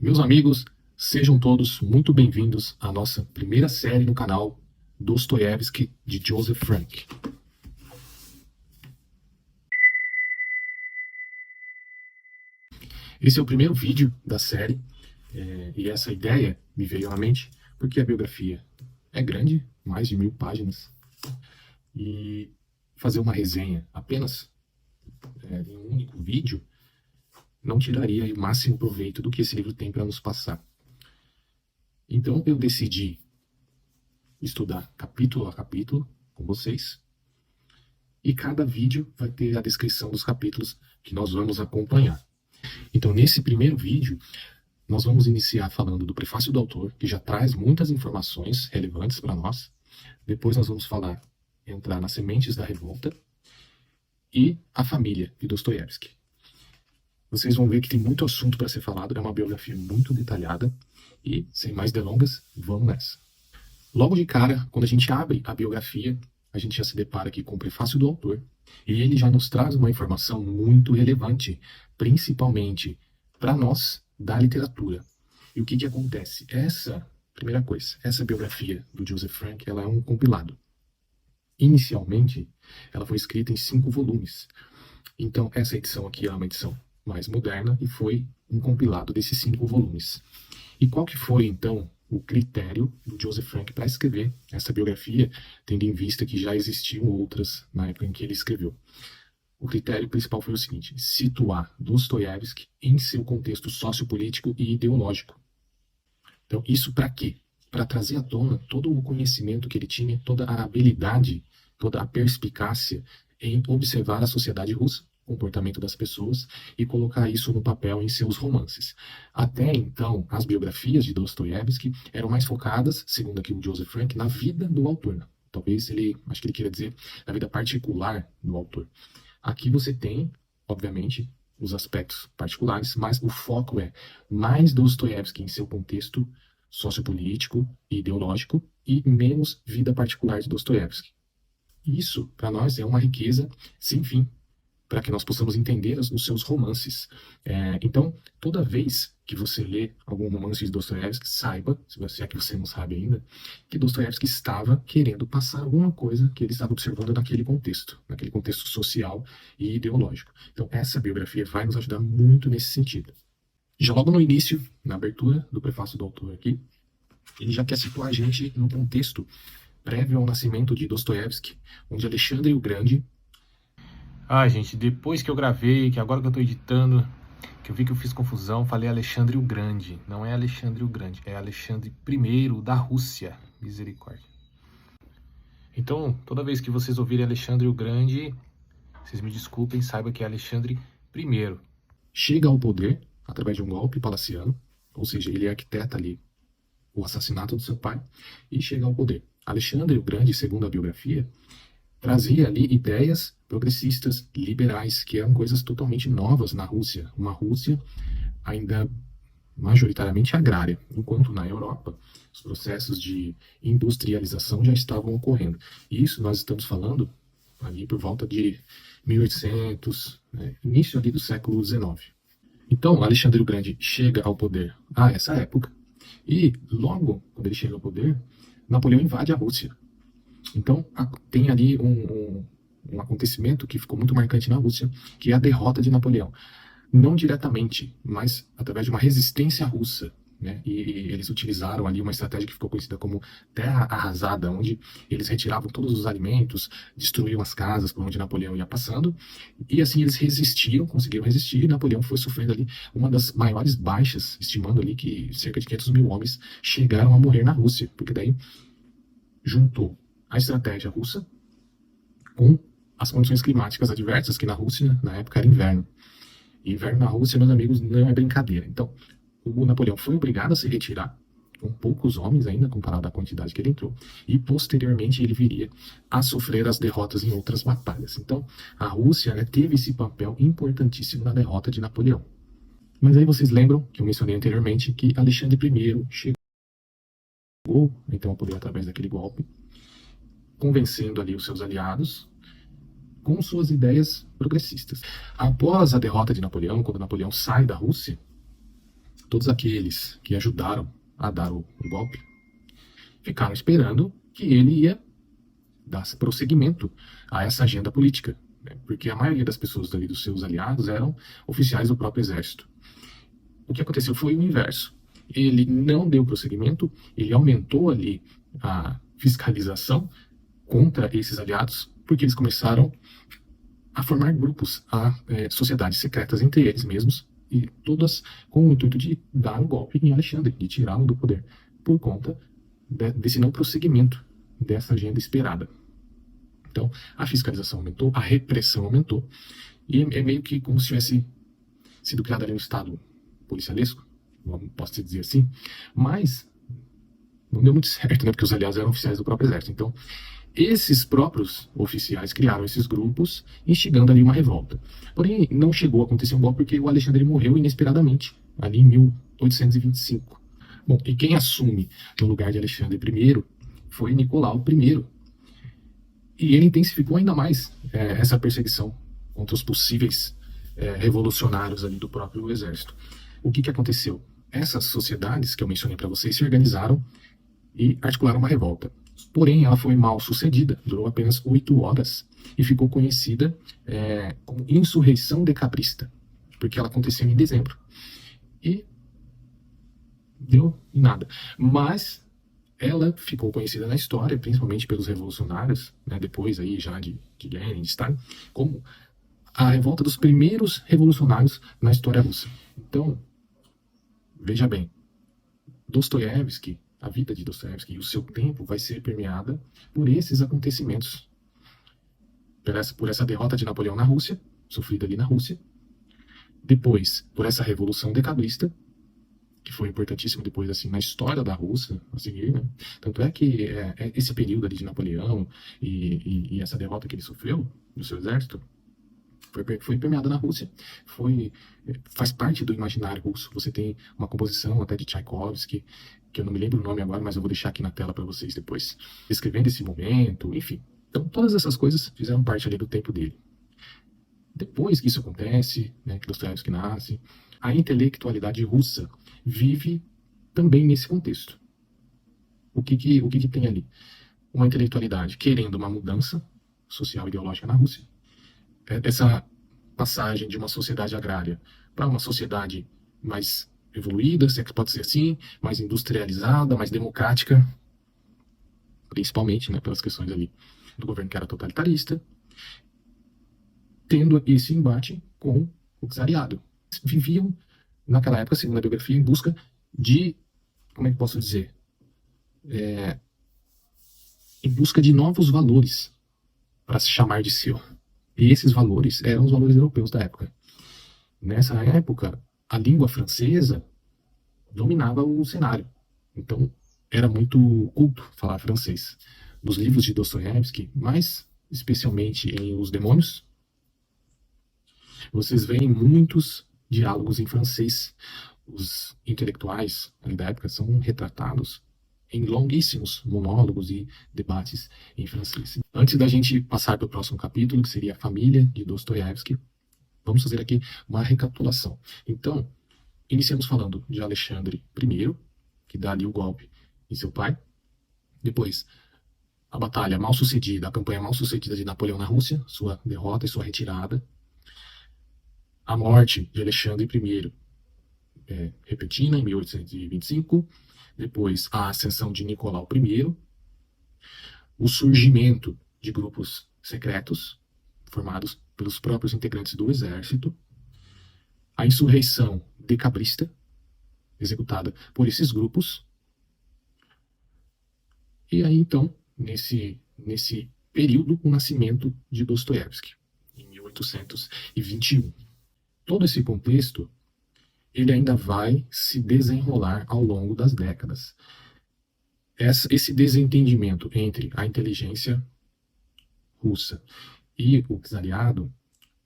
Meus amigos, sejam todos muito bem-vindos à nossa primeira série no canal Dostoiévski de Joseph Frank. Esse é o primeiro vídeo da série e essa ideia me veio à mente porque a biografia é grande, mais de 1000 páginas, e fazer uma resenha apenas em um único vídeo não tiraria o máximo proveito do que esse livro tem para nos passar. Então eu decidi estudar capítulo a capítulo com vocês, e cada vídeo vai ter a descrição dos capítulos que nós vamos acompanhar. Então, nesse primeiro vídeo, nós vamos iniciar falando do prefácio do autor, que já traz muitas informações relevantes para nós. Depois nós vamos entrar nas sementes da revolta e a família de Dostoiévski. Vocês vão ver que tem muito assunto para ser falado, é uma biografia muito detalhada e, sem mais delongas, vamos nessa. Logo de cara, quando a gente abre a biografia, a gente já se depara aqui com o prefácio do autor, e ele já nos traz uma informação muito relevante, principalmente para nós da literatura. E o que acontece? Primeira coisa, essa biografia do Joseph Frank, ela é um compilado. Inicialmente, ela foi escrita em 5 volumes. Então, essa edição aqui é uma edição mais moderna e foi um compilado desses 5 volumes. E qual que foi, então, o critério do Joseph Frank para escrever essa biografia, tendo em vista que já existiam outras na época em que ele escreveu? O critério principal foi o seguinte: situar Dostoiévski em seu contexto sociopolítico e ideológico. Então, isso para quê? Para trazer à tona todo o conhecimento que ele tinha, toda a habilidade, toda a perspicácia em observar a sociedade russa, o comportamento das pessoas, e colocar isso no papel em seus romances. Até então, as biografias de Dostoiévski eram mais focadas, segundo aqui o Joseph Frank, na vida do autor. Talvez acho que ele queira dizer, na vida particular do autor. Aqui você tem, obviamente, os aspectos particulares, mas o foco é mais Dostoiévski em seu contexto sociopolítico e ideológico e menos vida particular de Dostoiévski. Isso, para nós, é uma riqueza sem fim, para que nós possamos entender os seus romances. Então, toda vez que você lê algum romance de Dostoiévski, saiba, se é que você não sabe ainda, que Dostoiévski estava querendo passar alguma coisa que ele estava observando naquele contexto social e ideológico. Então, essa biografia vai nos ajudar muito nesse sentido. Já logo no início, na abertura do prefácio do autor aqui, ele já quer situar a gente no contexto prévio ao nascimento de Dostoiévski, onde Alexandre o Grande... gente, depois que eu gravei, que agora que eu tô editando, que eu vi que eu fiz confusão, falei Alexandre o Grande. Não é Alexandre o Grande, é Alexandre I da Rússia. Misericórdia. Então, toda vez que vocês ouvirem Alexandre o Grande, vocês me desculpem, saiba que é Alexandre I. Chega ao poder através de um golpe palaciano, ou seja, ele arquiteta ali o assassinato do seu pai e chega ao poder. Alexandre o Grande, segundo a biografia, trazia ali ideias progressistas, liberais, que eram coisas totalmente novas na Rússia. Uma Rússia ainda majoritariamente agrária, enquanto na Europa os processos de industrialização já estavam ocorrendo. E isso nós estamos falando ali por volta de 1800, início ali do século XIX. Então, Alexandre o Grande chega ao poder a essa época, e logo quando ele chega ao poder, Napoleão invade a Rússia. Então, tem ali um acontecimento que ficou muito marcante na Rússia, que é a derrota de Napoleão. Não diretamente, mas através de uma resistência russa. E eles utilizaram ali uma estratégia que ficou conhecida como terra arrasada, onde eles retiravam todos os alimentos, destruíam as casas por onde Napoleão ia passando, e assim eles conseguiram resistir, e Napoleão foi sofrendo ali uma das maiores baixas, estimando ali que cerca de 500 mil homens chegaram a morrer na Rússia, porque daí juntou a estratégia russa com as condições climáticas adversas, que na Rússia, na época, era inverno. E inverno na Rússia, meus amigos, não é brincadeira. Então, o Napoleão foi obrigado a se retirar, com poucos homens ainda, comparado à quantidade que ele entrou, e posteriormente ele viria a sofrer as derrotas em outras batalhas. Então, a Rússia teve esse papel importantíssimo na derrota de Napoleão. Mas aí vocês lembram, que eu mencionei anteriormente, que Alexandre I chegou então ao poder através daquele golpe, convencendo ali os seus aliados com suas ideias progressistas. Após a derrota de Napoleão, quando Napoleão sai da Rússia, todos aqueles que ajudaram a dar o golpe ficaram esperando que ele ia dar prosseguimento a essa agenda política, né? Porque a maioria das pessoas ali, dos seus aliados, eram oficiais do próprio exército. O que aconteceu foi o inverso. Ele não deu prosseguimento, ele aumentou ali a fiscalização contra esses aliados, porque eles começaram a formar grupos, sociedades secretas entre eles mesmos, e todas com o intuito de dar um golpe em Alexandre, de tirá-lo do poder, por conta desse não prosseguimento dessa agenda esperada. Então, a fiscalização aumentou, a repressão aumentou, e é meio que como se tivesse sido criado ali um estado policialesco, posso dizer assim, mas não deu muito certo, né, porque os aliados eram oficiais do próprio exército. Então, esses próprios oficiais criaram esses grupos, instigando ali uma revolta. Porém, não chegou a acontecer um golpe porque o Alexandre morreu inesperadamente, ali em 1825. Bom, e quem assume no lugar de Alexandre I foi Nicolau I. E ele intensificou ainda mais essa perseguição contra os possíveis revolucionários ali do próprio exército. O que aconteceu? Essas sociedades que eu mencionei para vocês se organizaram e articularam uma revolta. Porém, ela foi mal sucedida, durou apenas 8 horas e ficou conhecida como Insurreição Decabrista, porque ela aconteceu em dezembro. E deu em nada. Mas ela ficou conhecida na história, principalmente pelos revolucionários, né, depois aí já de Lenin, de Stalin, como a revolta dos primeiros revolucionários na história russa. Então, veja bem, Dostoiévski, a vida de Dostoiévski e o seu tempo vai ser permeada por esses acontecimentos. Por essa derrota de Napoleão na Rússia, sofrida ali na Rússia. Depois, por essa revolução decabrista, que foi importantíssimo depois assim na história da Rússia a seguir, né? Tanto é que esse período ali de Napoleão e essa derrota que ele sofreu do seu exército foi permeada na Rússia, faz parte do imaginário russo. Você tem uma composição até de Tchaikovsky, que eu não me lembro o nome agora, mas eu vou deixar aqui na tela para vocês depois, descrevendo esse momento, enfim. Então todas essas coisas fizeram parte ali do tempo dele. Depois que isso acontece, né, que Dostoiévski nasce, a intelectualidade russa vive também nesse contexto. O que tem ali? Uma intelectualidade querendo uma mudança social e ideológica na Rússia. Essa passagem de uma sociedade agrária para uma sociedade mais evoluída, se é que pode ser assim, mais industrializada, mais democrática, principalmente, né, pelas questões ali do governo que era totalitarista, tendo esse embate com o czariado. Viviam, naquela época, segundo a biografia, em busca de, como é que posso dizer, em busca de novos valores para se chamar de seu. E esses valores eram os valores europeus da época. Nessa época, a língua francesa dominava o cenário. Então, era muito culto falar francês. Nos livros de Dostoiévski, mais especialmente em Os Demônios, vocês veem muitos diálogos em francês. Os intelectuais da época são retratados em longuíssimos monólogos e debates em francês. Antes da gente passar para o próximo capítulo, que seria a família de Dostoiévski, vamos fazer aqui uma recapitulação. Então, iniciamos falando de Alexandre I, que dá ali o golpe em seu pai. Depois, a batalha mal sucedida, a campanha mal sucedida de Napoleão na Rússia, sua derrota e sua retirada. A morte de Alexandre I, repentina, em 1825. Depois, a ascensão de Nicolau I. O surgimento de grupos secretos, formados pelos próprios integrantes do exército. A insurreição decabrista, executada por esses grupos. E aí, então, nesse período, o nascimento de Dostoiévski, em 1821. Todo esse contexto, ele ainda vai se desenrolar ao longo das décadas. Esse desentendimento entre a inteligência russa e o czariado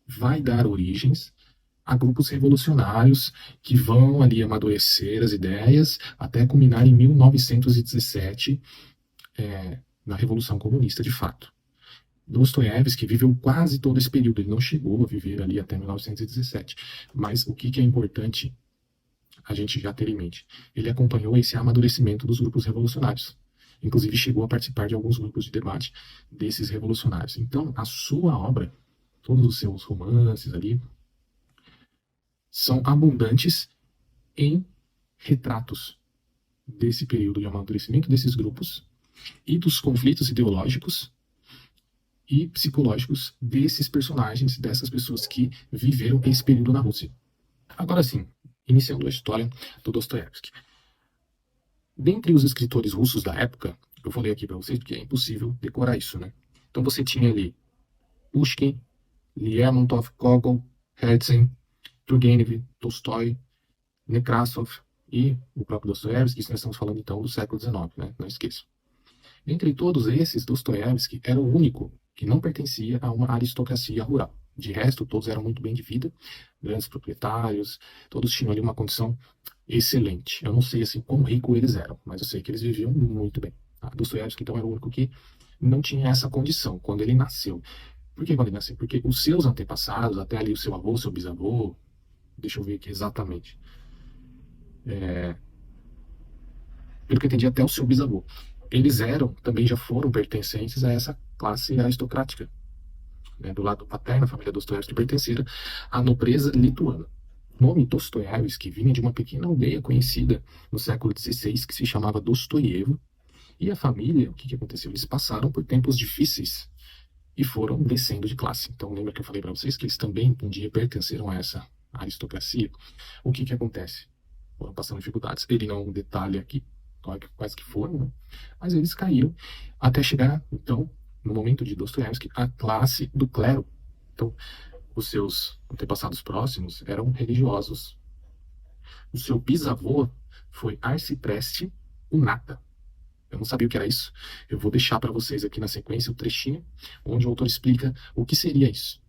vai dar origens a grupos revolucionários que vão ali amadurecer as ideias até culminar em 1917, na Revolução Comunista de fato. Dostoiévski viveu quase todo esse período, ele não chegou a viver ali até 1917. Mas o que é importante a gente já ter em mente. Ele acompanhou esse amadurecimento dos grupos revolucionários. Inclusive chegou a participar de alguns grupos de debate desses revolucionários. Então, a sua obra, todos os seus romances ali, são abundantes em retratos desse período de amadurecimento desses grupos e dos conflitos ideológicos e psicológicos desses personagens, dessas pessoas que viveram esse período na Rússia. Agora sim, iniciando a história do Dostoiévski. Dentre os escritores russos da época, eu vou ler aqui para vocês porque é impossível decorar isso, né? Então você tinha ali Pushkin, Lermontov, Gogol, Herzen, Turgenev, Tolstói, Nekrasov e o próprio Dostoiévski. Isso nós estamos falando então do século XIX, né? Não esqueça. Dentre todos esses, Dostoiévski era o único que não pertencia a uma aristocracia rural. De resto, todos eram muito bem de vida, grandes proprietários, todos tinham ali uma condição excelente. Eu não sei assim quão rico eles eram, mas eu sei que eles viviam muito bem. Dostoiévski então era o único que não tinha essa condição quando ele nasceu. Por que quando ele nasceu? Porque os seus antepassados, até ali o seu avô, seu bisavô, deixa eu ver aqui exatamente, pelo que eu entendi, até o seu bisavô, eles eram, também já foram pertencentes a essa classe aristocrática, né, do lado paterno, a família Dostoiévski pertenceram à nobreza lituana. O nome Dostoiévski vinha de uma pequena aldeia conhecida no século XVI que se chamava Dostoievo, e a família, o que aconteceu? Eles passaram por tempos difíceis e foram descendo de classe. Então lembra que eu falei para vocês que eles também um dia pertenceram a essa aristocracia? O que acontece? Foram passando dificuldades. Ele não detalha aqui quais que foram, né? Mas eles caíram até chegar, então, no momento de Dostoiévski, a classe do clero. Então, os seus antepassados próximos eram religiosos. O seu bisavô foi arcipreste Unata. Eu não sabia o que era isso. Eu vou deixar para vocês aqui na sequência o trechinho onde o autor explica o que seria isso.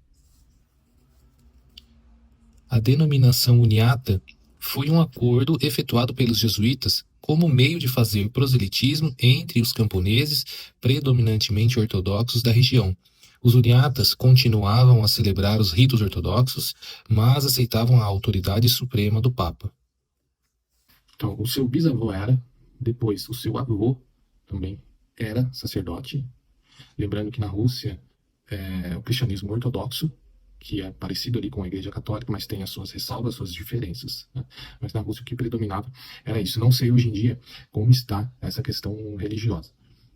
A denominação uniata foi um acordo efetuado pelos jesuítas como meio de fazer proselitismo entre os camponeses predominantemente ortodoxos da região. Os uniatas continuavam a celebrar os ritos ortodoxos, mas aceitavam a autoridade suprema do Papa. Então, o seu bisavô era, depois o seu avô também era sacerdote. Lembrando que na Rússia, o cristianismo ortodoxo, que é parecido ali com a Igreja Católica, mas tem as suas ressalvas, as suas diferenças, né? Mas na Rússia o que predominava era isso. Não sei hoje em dia como está essa questão religiosa,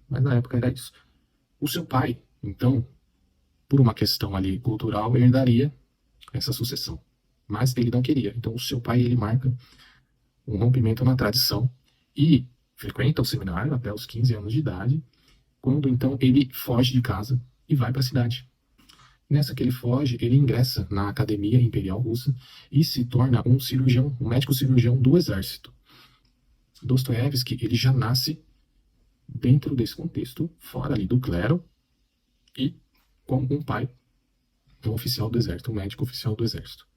mas na época era isso. O seu pai, então, por uma questão ali cultural, herdaria essa sucessão, mas ele não queria. Então o seu pai, ele marca um rompimento na tradição e frequenta o seminário até os 15 anos de idade, quando então ele foge de casa e vai para a cidade. Nessa que ele foge, ele ingressa na Academia Imperial Russa e se torna um cirurgião, um médico cirurgião do exército. Dostoiévski, ele já nasce dentro desse contexto, fora ali do clero e com um pai, um oficial do exército, um médico oficial do exército.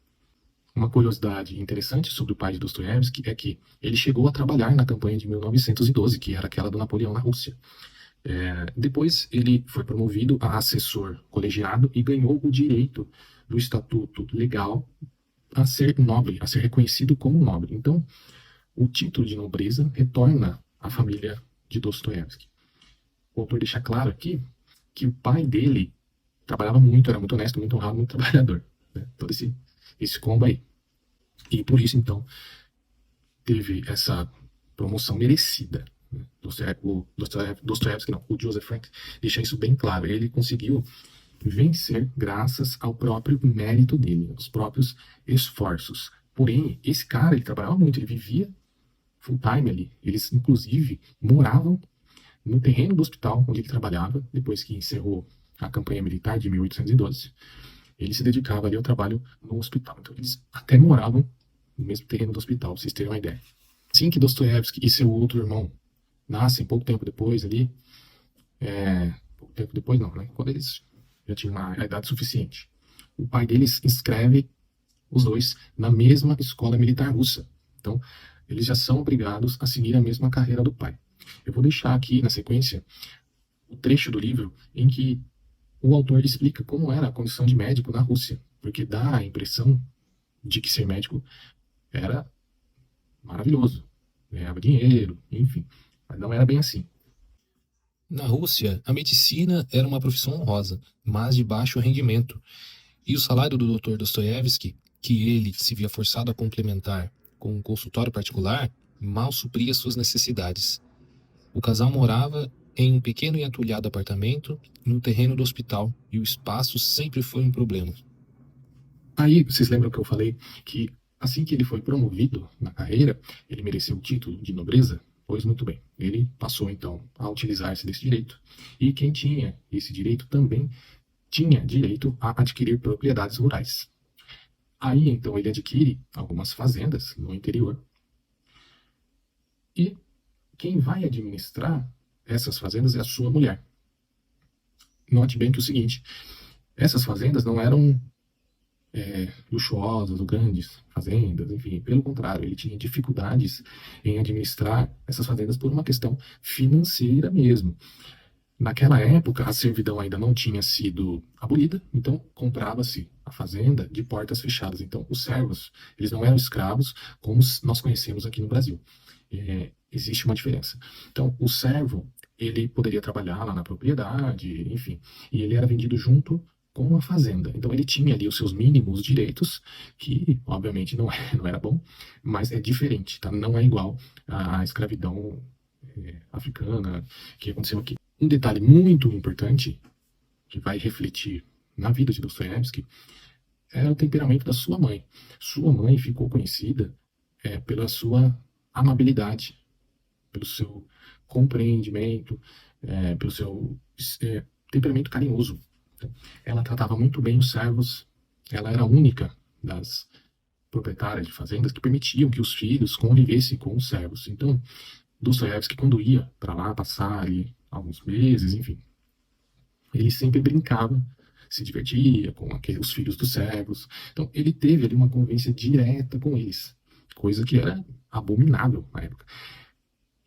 Uma curiosidade interessante sobre o pai de Dostoiévski é que ele chegou a trabalhar na campanha de 1912, que era aquela do Napoleão na Rússia. Depois ele foi promovido a assessor colegiado e ganhou o direito do estatuto legal a ser nobre, a ser reconhecido como nobre. Então, o título de nobreza retorna à família de Dostoiévski. O autor deixa claro aqui que o pai dele trabalhava muito, era muito honesto, muito honrado, muito trabalhador, né? Todo esse combo aí. E por isso, então, teve essa promoção merecida. O Dostoiévski, não, o Joseph Frank deixa isso bem claro. Ele conseguiu vencer graças ao próprio mérito dele, aos próprios esforços. Porém, esse cara, ele trabalhava muito, ele vivia full time ali. Eles, inclusive, moravam no terreno do hospital onde ele trabalhava, depois que encerrou a campanha militar de 1812. Ele se dedicava ali ao trabalho no hospital. Então, eles até moravam no mesmo terreno do hospital, pra vocês terem uma ideia. Assim que Dostoiévski e seu outro irmão nascem pouco tempo depois ali, pouco tempo depois não, né? Quando eles já tinham uma idade suficiente, o pai deles inscreve os dois na mesma escola militar russa. Então, eles já são obrigados a seguir a mesma carreira do pai. Eu vou deixar aqui na sequência o trecho do livro em que o autor explica como era a condição de médico na Rússia, porque dá a impressão de que ser médico era maravilhoso, ganhava dinheiro, enfim, mas não era bem assim. Na Rússia, a medicina era uma profissão honrosa, mas de baixo rendimento, e o salário do Dr. Dostoiévski, que ele se via forçado a complementar com um consultório particular, mal supria suas necessidades. O casal morava em um pequeno e atulhado apartamento no terreno do hospital, e o espaço sempre foi um problema. Aí, vocês lembram que eu falei que assim que ele foi promovido na carreira, ele mereceu o título de nobreza? Pois muito bem, ele passou então a utilizar-se desse direito. E quem tinha esse direito também tinha direito a adquirir propriedades rurais. Aí então ele adquire algumas fazendas no interior. E quem vai administrar essas fazendas é a sua mulher. Note bem que é o seguinte: essas fazendas não eram luxuosas ou grandes fazendas, enfim, pelo contrário, ele tinha dificuldades em administrar essas fazendas por uma questão financeira mesmo. Naquela época, a servidão ainda não tinha sido abolida, então comprava-se a fazenda de portas fechadas. Então, os servos, eles não eram escravos como nós conhecemos aqui no Brasil. Existe uma diferença. Então, o servo, ele poderia trabalhar lá na propriedade, enfim, e ele era vendido junto com a fazenda. Então, ele tinha ali os seus mínimos direitos, que, obviamente, não era bom, mas é diferente, tá? Não é igual à escravidão africana que aconteceu aqui. Um detalhe muito importante que vai refletir na vida de Dostoiévski é o temperamento da sua mãe. Sua mãe ficou conhecida pela sua amabilidade, pelo seu compreendimento, pelo seu temperamento carinhoso. Então, ela tratava muito bem os servos. Ela era a única das proprietárias de fazendas que permitiam que os filhos convivessem com os servos. Então, Dostoiévski, quando ia para lá passar ali alguns meses, enfim, ele sempre brincava, se divertia com os filhos dos servos. Então, ele teve ali uma convivência direta com eles, coisa que era abominável na época.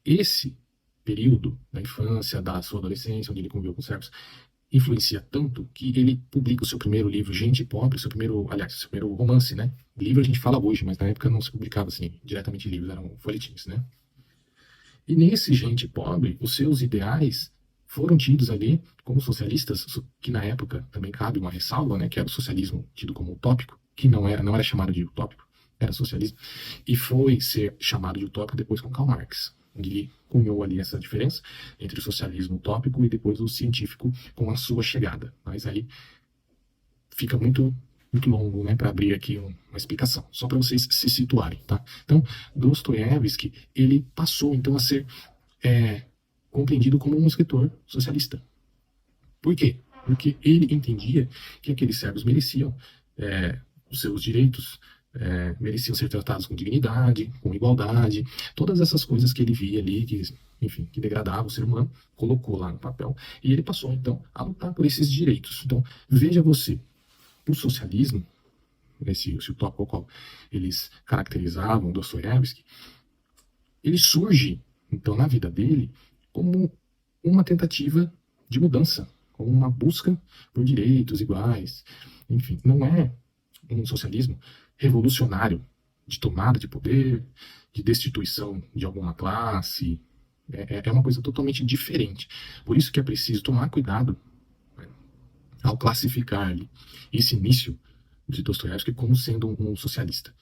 Esse período da infância, da sua adolescência, onde ele conviveu com os servos, influencia tanto que ele publica o seu primeiro livro, Gente Pobre, seu primeiro romance, né? Livro a gente fala hoje, mas na época não se publicava assim, diretamente livros, eram folhetins, né? E nesse Gente Pobre, os seus ideais foram tidos ali como socialistas, que na época também cabe uma ressalva, né, que era o socialismo tido como utópico, que não era chamado de utópico, era socialismo, e foi ser chamado de utópico depois com Karl Marx, onde ele cunhou ali essa diferença entre o socialismo utópico e depois o científico com a sua chegada. Mas aí fica muito longo, né, para abrir aqui uma explicação, só para vocês se situarem, tá? Então, Dostoiévski, ele passou então a ser compreendido como um escritor socialista. Por quê? Porque ele entendia que aqueles servos mereciam os seus direitos, mereciam ser tratados com dignidade, com igualdade, todas essas coisas que ele via ali, que, enfim, que degradavam o ser humano, colocou lá no papel, e ele passou então a lutar por esses direitos. Então, veja você, o socialismo, esse tópico ao qual eles caracterizavam Dostoiévski, ele surge, então, na vida dele, como uma tentativa de mudança, como uma busca por direitos iguais. Enfim, não é um socialismo revolucionário, de tomada de poder, de destituição de alguma classe. É uma coisa totalmente diferente. Por isso que é preciso tomar cuidado ao classificar ali esse início de Dostoiévski como sendo um socialista.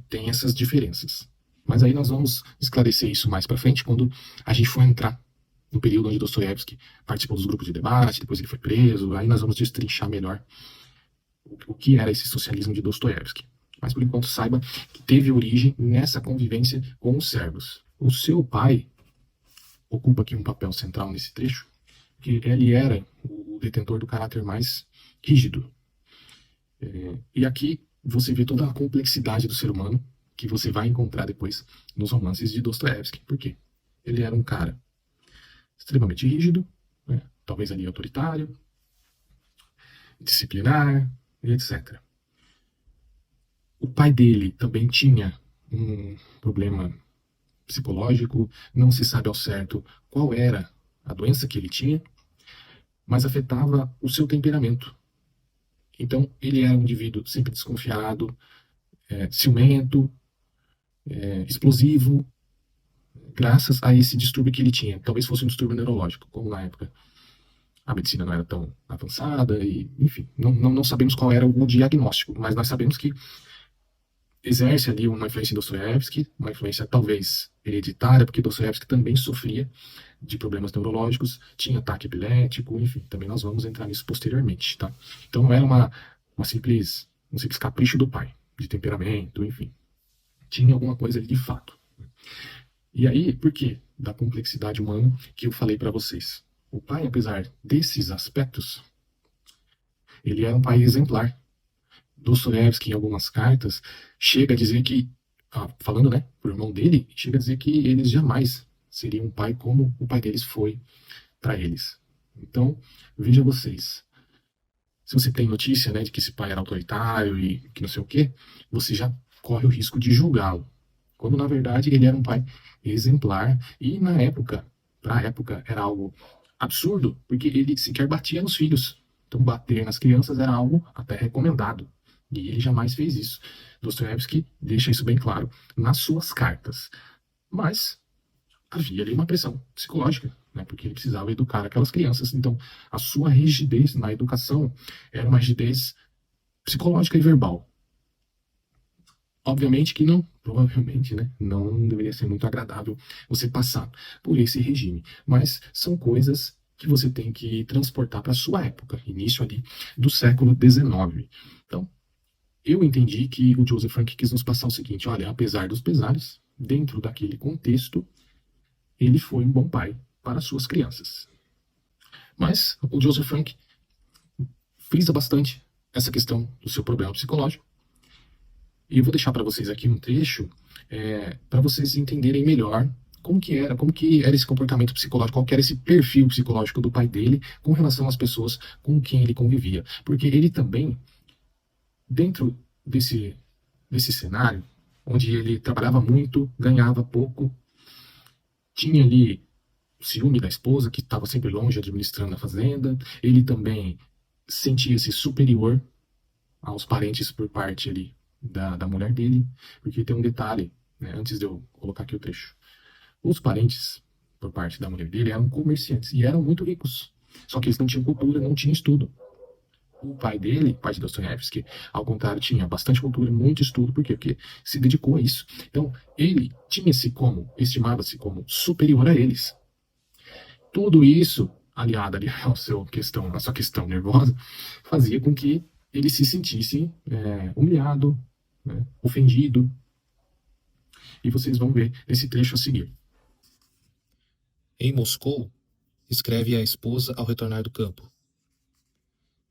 Tem essas diferenças. Mas aí nós vamos esclarecer isso mais para frente quando a gente for entrar no período onde Dostoiévski participou dos grupos de debate, depois ele foi preso, aí nós vamos destrinchar melhor o que era esse socialismo de Dostoiévski. Mas por enquanto saiba que teve origem nessa convivência com os servos. O seu pai ocupa aqui um papel central nesse trecho, que ele era o detentor do caráter mais rígido. E aqui você vê toda a complexidade do ser humano que você vai encontrar depois nos romances de Dostoiévski. Por quê? Ele era um cara extremamente rígido, né? Talvez ali autoritário, disciplinar, etc. O pai dele também tinha um problema psicológico, não se sabe ao certo qual era a doença que ele tinha, mas afetava o seu temperamento. Então, ele era um indivíduo sempre desconfiado, ciumento, explosivo, graças a esse distúrbio que ele tinha. Talvez fosse um distúrbio neurológico, como na época a medicina não era tão avançada, e, enfim, não sabemos qual era o diagnóstico, mas nós sabemos que exerce ali uma influência em Dostoiévski, uma influência talvez hereditária, porque Dostoiévski também sofria de problemas neurológicos, tinha ataque epilético, enfim, também nós vamos entrar nisso posteriormente, tá? Então não era um simples capricho do pai, de temperamento, enfim. Tinha alguma coisa ali de fato. E aí, por quê? Da complexidade humana que eu falei para vocês. O pai, apesar desses aspectos, ele era um pai exemplar. Dostoiévski, em algumas cartas, chega a dizer que, falando, né, por irmão dele, chega a dizer que eles jamais seriam um pai como o pai deles foi para eles. Então, veja vocês. Se você tem notícia, né, de que esse pai era autoritário e que não sei o quê, você já corre o risco de julgá-lo. Quando, na verdade, ele era um pai exemplar e, na época, para a época, era algo absurdo, porque ele sequer batia nos filhos. Então, bater nas crianças era algo até recomendado. E ele jamais fez isso. Dostoiévski deixa isso bem claro nas suas cartas. Mas havia ali uma pressão psicológica, né, porque ele precisava educar aquelas crianças. Então, a sua rigidez na educação era uma rigidez psicológica e verbal. Obviamente que não, provavelmente, né, não deveria ser muito agradável você passar por esse regime. Mas são coisas que você tem que transportar para a sua época, início ali do século XIX. Então, eu entendi que o Joseph Frank quis nos passar o seguinte: olha, apesar dos pesares, dentro daquele contexto, ele foi um bom pai para suas crianças. Mas o Joseph Frank frisa bastante essa questão do seu problema psicológico. E eu vou deixar para vocês aqui um trecho para vocês entenderem melhor como que era esse comportamento psicológico, qual que era esse perfil psicológico do pai dele com relação às pessoas com quem ele convivia. Porque ele também, dentro desse cenário, onde ele trabalhava muito, ganhava pouco, tinha ali o ciúme da esposa, que estava sempre longe administrando a fazenda, ele também sentia-se superior aos parentes por parte ali da mulher dele, porque tem um detalhe, né, antes de eu colocar aqui o trecho. Os parentes, por parte da mulher dele, eram comerciantes e eram muito ricos, só que eles não tinham cultura, não tinham estudo. O pai dele, pai de Dostoiévski, ao contrário, tinha bastante cultura, muito estudo. Por quê? Porque se dedicou a isso. Então, ele estimava-se como superior a eles. Tudo isso, aliado ali à sua questão nervosa, fazia com que ele se sentisse humilhado, né, ofendido. E vocês vão ver esse trecho a seguir. Em Moscou, escreve a esposa ao retornar do campo.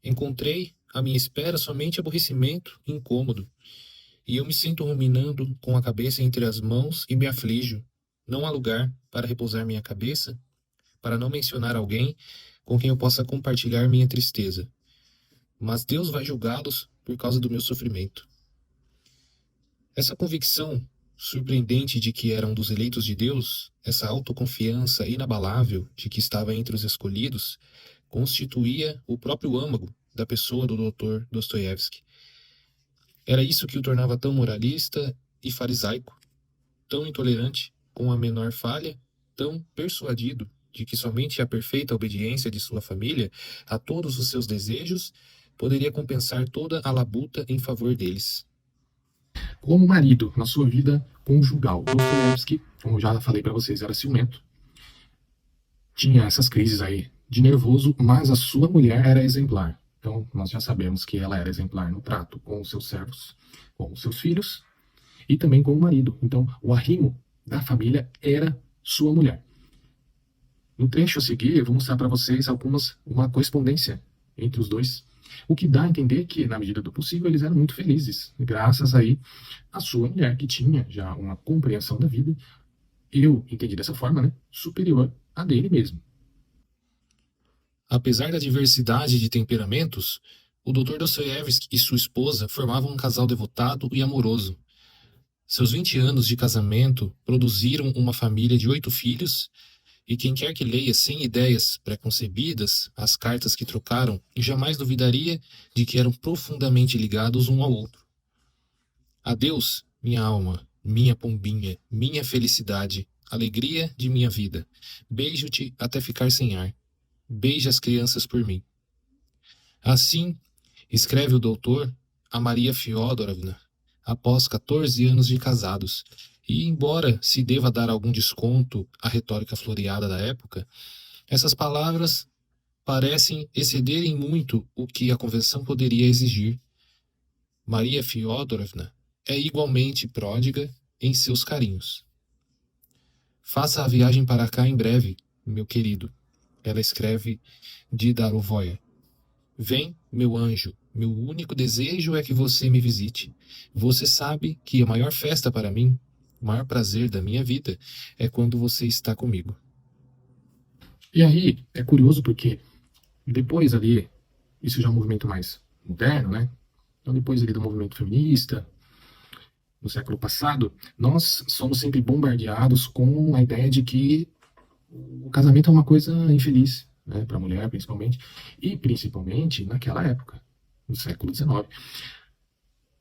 Encontrei à minha espera somente aborrecimento e incômodo, e eu me sinto ruminando com a cabeça entre as mãos e me aflijo. Não há lugar para repousar minha cabeça, para não mencionar alguém com quem eu possa compartilhar minha tristeza. Mas Deus vai julgá-los por causa do meu sofrimento. Essa convicção surpreendente de que era um dos eleitos de Deus, essa autoconfiança inabalável de que estava entre os escolhidos, constituía o próprio âmago da pessoa do Dr. Dostoiévski. Era isso que o tornava tão moralista e farisaico, tão intolerante com a menor falha, tão persuadido de que somente a perfeita obediência de sua família a todos os seus desejos poderia compensar toda a labuta em favor deles. Como marido, na sua vida conjugal, Dostoiévski, como eu já falei para vocês, era ciumento. Tinha essas crises aí de nervoso, mas a sua mulher era exemplar. Então, nós já sabemos que ela era exemplar no trato com os seus servos, com os seus filhos e também com o marido. Então, o arrimo da família era sua mulher. No trecho a seguir, eu vou mostrar para vocês uma correspondência entre os dois, o que dá a entender que, na medida do possível, eles eram muito felizes, graças aí à sua mulher, que tinha já uma compreensão da vida, eu entendi dessa forma, né, superior à dele mesmo. Apesar da diversidade de temperamentos, o Dr. Dostoiévski e sua esposa formavam um casal devotado e amoroso. Seus 20 anos de casamento produziram uma família de 8 filhos, e quem quer que leia sem ideias preconcebidas as cartas que trocaram jamais duvidaria de que eram profundamente ligados um ao outro. Adeus, minha alma, minha pombinha, minha felicidade, alegria de minha vida. Beijo-te até ficar sem ar. Beija as crianças por mim. Assim, escreve o doutor a Maria Fiodorovna, após 14 anos de casados, e embora se deva dar algum desconto à retórica floreada da época, essas palavras parecem excederem muito o que a convenção poderia exigir. Maria Fiodorovna é igualmente pródiga em seus carinhos. Faça a viagem para cá em breve, meu querido. Ela escreve de Darovoia. Vem, meu anjo, meu único desejo é que você me visite. Você sabe que a maior festa para mim, o maior prazer da minha vida, é quando você está comigo. E aí é curioso porque depois ali, isso já é um movimento mais moderno, né? Então depois ali do movimento feminista, no século passado, nós somos sempre bombardeados com a ideia de que o casamento é uma coisa infeliz, né, para a mulher principalmente, e principalmente naquela época, no século XIX,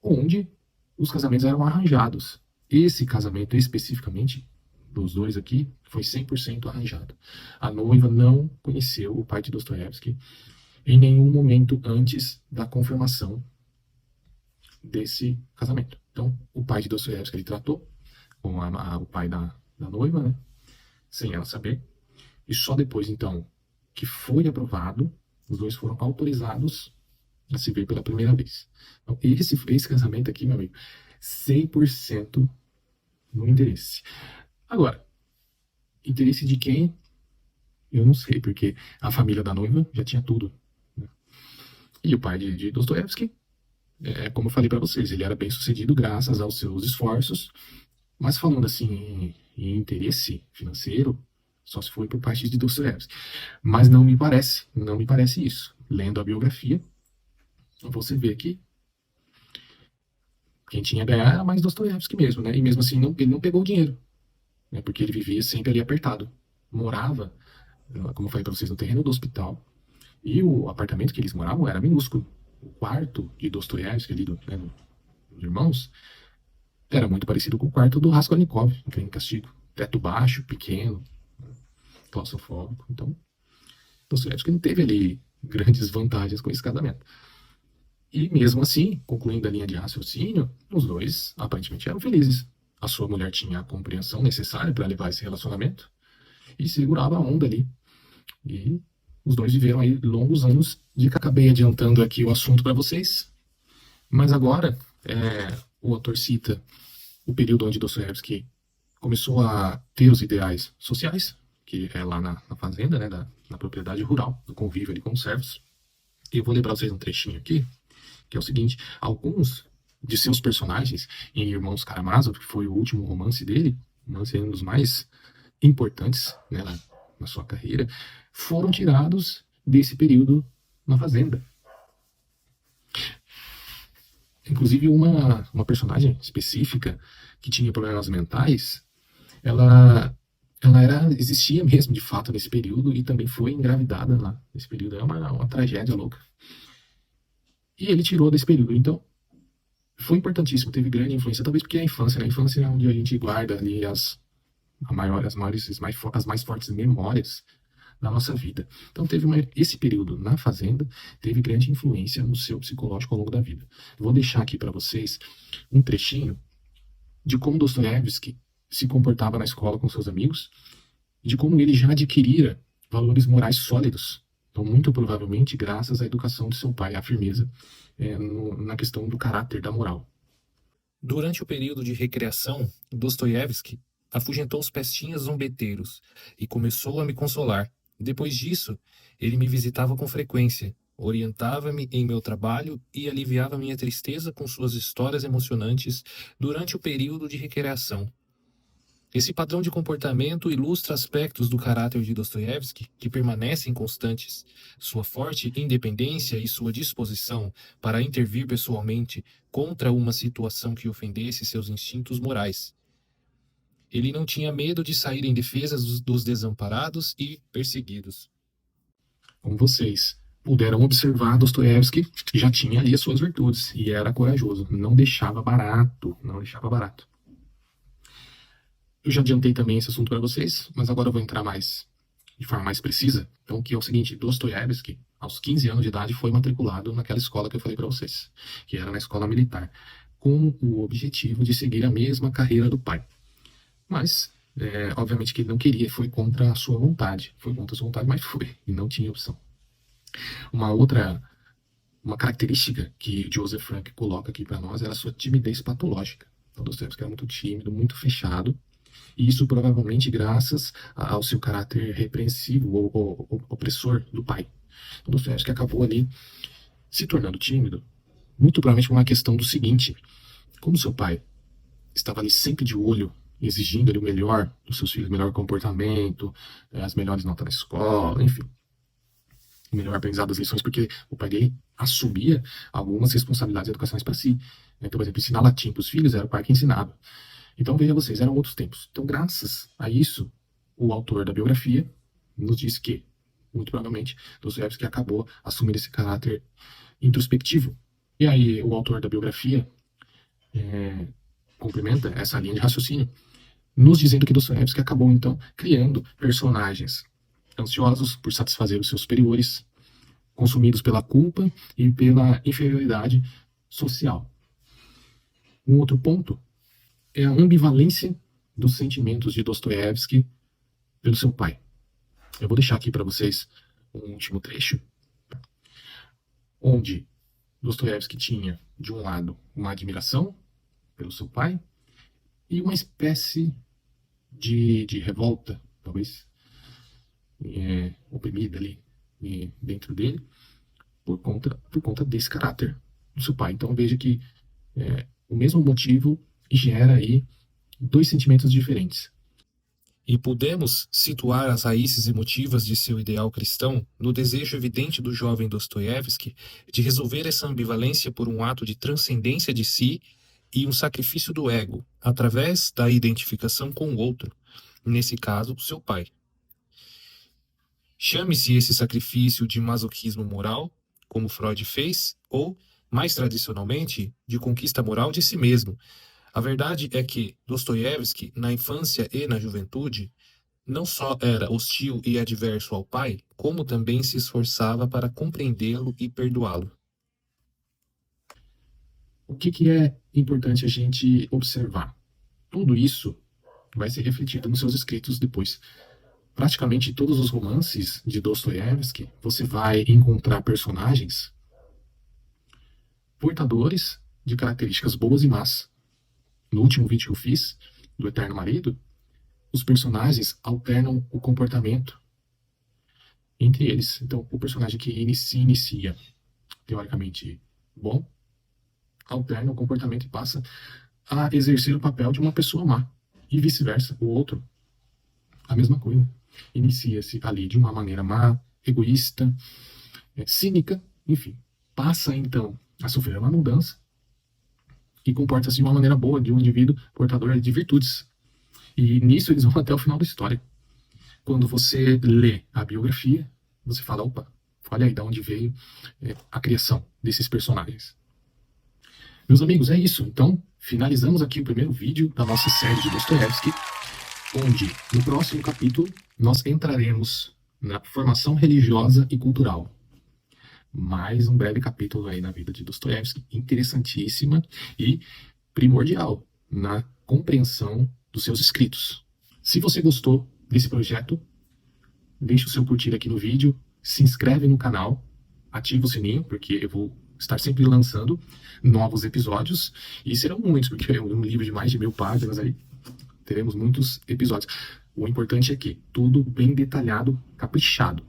onde os casamentos eram arranjados. Esse casamento especificamente, dos dois aqui, foi 100% arranjado. A noiva não conheceu o pai de Dostoiévski em nenhum momento antes da confirmação desse casamento. Então, o pai de Dostoiévski ele tratou com o pai da noiva, né, sem ela saber, e só depois, então, que foi aprovado, os dois foram autorizados a se ver pela primeira vez. Então, esse casamento aqui, meu amigo, 100% no interesse. Agora, interesse de quem? Eu não sei, porque a família da noiva já tinha tudo, né? E o pai de Dostoiévski, como eu falei para vocês, ele era bem sucedido graças aos seus esforços, mas falando assim em interesse financeiro, só se foi por parte de Dostoiévski. Mas não me parece isso. Lendo a biografia, você vê que quem tinha a ganhar era mais Dostoiévski mesmo, né? E mesmo assim ele não pegou o dinheiro, né? Porque ele vivia sempre ali apertado. Morava, como eu falei para vocês, no terreno do hospital. E o apartamento que eles moravam era minúsculo. O quarto de Dostoiévski ali, né, dos irmãos, era muito parecido com o quarto do Raskolnikov, em Crime e Castigo. Teto baixo, pequeno, claustrofóbico. Então, Dostoiévski não teve ali grandes vantagens com esse casamento. E mesmo assim, concluindo a linha de raciocínio, os dois aparentemente eram felizes. A sua mulher tinha a compreensão necessária para levar esse relacionamento e segurava a onda ali. E os dois viveram aí longos anos. De que acabei adiantando aqui o assunto para vocês. Mas agora, o autor cita o período onde Dostoiévski começou a ter os ideais sociais, que é lá na fazenda, né, na propriedade rural, do convívio ali com os servos. E eu vou lembrar vocês um trechinho aqui, que é o seguinte: alguns de seus personagens em Irmãos Karamazov, que foi o último romance dele, um dos mais importantes, né, na sua carreira, foram tirados desse período na fazenda. Inclusive uma personagem específica que tinha problemas mentais, ela existia mesmo de fato nesse período e também foi engravidada lá nesse período. É uma tragédia louca. E ele tirou desse período. Então, foi importantíssimo, teve grande influência, talvez porque é a infância, né? A infância é onde a gente guarda ali as mais fortes memórias da nossa vida. Então, esse período na fazenda teve grande influência no seu psicológico ao longo da vida. Vou deixar aqui para vocês um trechinho de como Dostoiévski se comportava na escola com seus amigos, de como ele já adquirira valores morais sólidos. Então, muito provavelmente, graças à educação de seu pai, à firmeza na questão do caráter, da moral. Durante o período de recreação, Dostoiévski afugentou os pestinhas zombeteiros e começou a me consolar. Depois disso, ele me visitava com frequência, orientava-me em meu trabalho e aliviava minha tristeza com suas histórias emocionantes durante o período de recreação. Esse padrão de comportamento ilustra aspectos do caráter de Dostoiévski que permanecem constantes: sua forte independência e sua disposição para intervir pessoalmente contra uma situação que ofendesse seus instintos morais. Ele não tinha medo de sair em defesa dos desamparados e perseguidos. Como vocês puderam observar, Dostoiévski já tinha ali as suas virtudes e era corajoso, não deixava barato, não deixava barato. Eu já adiantei também esse assunto para vocês, mas agora eu vou entrar mais de forma mais precisa. Então, que é o seguinte, Dostoiévski, aos 15 anos de idade, foi matriculado naquela escola que eu falei para vocês, que era na escola militar, com o objetivo de seguir a mesma carreira do pai. Mas, obviamente que ele não queria, foi contra a sua vontade. Foi contra a sua vontade, mas foi, e não tinha opção. Uma característica que Joseph Frank coloca aqui para nós era a sua timidez patológica. Então, Dostoiévski era muito tímido, muito fechado, e isso provavelmente graças ao seu caráter repreensivo ou opressor do pai. Então, Dostoiévski acabou ali se tornando tímido, muito provavelmente por uma questão do seguinte: como seu pai estava ali sempre de olho, exigindo ali o melhor dos seus filhos, o melhor comportamento, as melhores notas na escola, enfim, o melhor aprendizado das lições, porque o pai dele assumia algumas responsabilidades educacionais para si. Então, por exemplo, ensinar latim para os filhos era o pai que ensinava. Então, veja vocês, eram outros tempos. Então, graças a isso, o autor da biografia nos diz que, muito provavelmente, Dostoiévski acabou assumindo esse caráter introspectivo. E aí, o autor da biografia complementa essa linha de raciocínio, nos dizendo que Dostoiévski acabou, então, criando personagens ansiosos por satisfazer os seus superiores, consumidos pela culpa e pela inferioridade social. Um outro ponto é a ambivalência dos sentimentos de Dostoiévski pelo seu pai. Eu vou deixar aqui para vocês um último trecho, onde Dostoiévski tinha, de um lado, uma admiração pelo seu pai e uma espécie de revolta, talvez, oprimida ali dentro dele, por conta desse caráter do seu pai. Então veja que o mesmo motivo gera aí dois sentimentos diferentes. E podemos situar as raízes emotivas de seu ideal cristão no desejo evidente do jovem Dostoiévski de resolver essa ambivalência por um ato de transcendência de si e um sacrifício do ego, através da identificação com o outro, nesse caso, seu pai. Chame-se esse sacrifício de masoquismo moral, como Freud fez, ou, mais tradicionalmente, de conquista moral de si mesmo. A verdade é que Dostoiévski, na infância e na juventude, não só era hostil e adverso ao pai, como também se esforçava para compreendê-lo e perdoá-lo. O que é importante a gente observar? Tudo isso vai ser refletido nos seus escritos depois. Praticamente todos os romances de Dostoiévski, você vai encontrar personagens portadores de características boas e más. No último vídeo que eu fiz, do Eterno Marido, os personagens alternam o comportamento entre eles. Então, o personagem que se inicia, teoricamente, bom, alterna o comportamento e passa a exercer o papel de uma pessoa má. E vice-versa, o outro, a mesma coisa. Inicia-se ali de uma maneira má, egoísta, cínica, enfim. Passa, então, a sofrer uma mudança e comporta-se de uma maneira boa, de um indivíduo portador de virtudes. E nisso eles vão até o final da história. Quando você lê a biografia, você fala, opa, olha aí de onde veio a criação desses personagens. Meus amigos, é isso. Então, finalizamos aqui o primeiro vídeo da nossa série de Dostoiévski, onde, no próximo capítulo, nós entraremos na formação religiosa e cultural. Mais um breve capítulo aí na vida de Dostoiévski, interessantíssima e primordial na compreensão dos seus escritos. Se você gostou desse projeto, deixe o seu curtir aqui no vídeo, se inscreve no canal, ativa o sininho, porque eu vou estar sempre lançando novos episódios, e serão muitos, porque é um livro de mais de 1000 páginas, aí teremos muitos episódios. O importante é que tudo bem detalhado, caprichado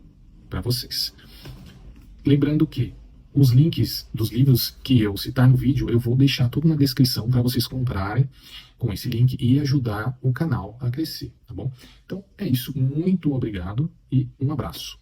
para vocês. Lembrando que os links dos livros que eu citar no vídeo, eu vou deixar tudo na descrição para vocês comprarem com esse link e ajudar o canal a crescer, tá bom? Então é isso, muito obrigado e um abraço.